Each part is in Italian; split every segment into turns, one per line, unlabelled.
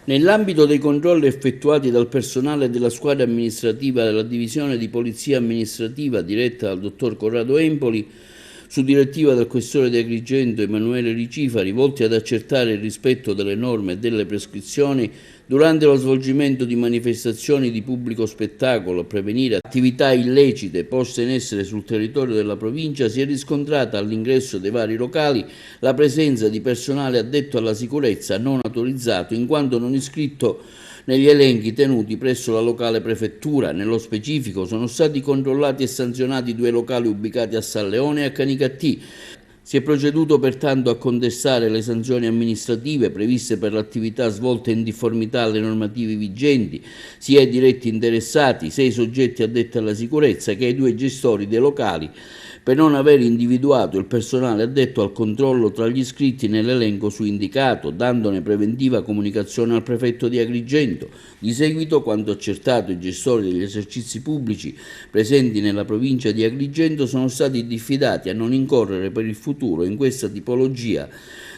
Nell'ambito dei controlli effettuati dal personale della squadra amministrativa della divisione di polizia amministrativa diretta dal dottor Corrado Empoli, su direttiva del questore di Agrigento Emanuele Ricifari, volti ad accertare il rispetto delle norme e delle prescrizioni durante lo svolgimento di manifestazioni di pubblico spettacolo, a prevenire attività illecite poste in essere sul territorio della provincia, si è riscontrata all'ingresso dei vari locali la presenza di personale addetto alla sicurezza non autorizzato in quanto non iscritto negli elenchi tenuti presso la locale prefettura. Nello specifico sono stati controllati e sanzionati 2 locali ubicati a San Leone e a Canicattì. Si è proceduto pertanto a contestare le sanzioni amministrative previste per l'attività svolta in difformità alle normative vigenti, sia ai diretti interessati, sia ai soggetti addetti alla sicurezza, che ai 2 gestori dei locali, per non aver individuato il personale addetto al controllo tra gli iscritti nell'elenco su indicato, dandone preventiva comunicazione al prefetto di Agrigento. Di seguito, quanto accertato, i gestori degli esercizi pubblici presenti nella provincia di Agrigento sono stati diffidati a non incorrere per il futuro in questa tipologia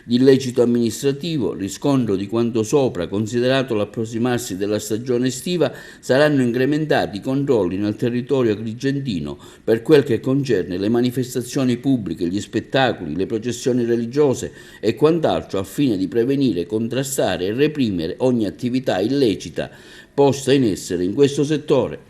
di illecito amministrativo. Riscontro di quanto sopra, considerato l'approssimarsi della stagione estiva, saranno incrementati i controlli nel territorio agrigentino per quel che concerne le manifestazioni pubbliche, gli spettacoli, le processioni religiose e quant'altro, al fine di prevenire, contrastare e reprimere ogni attività illecita posta in essere in questo settore.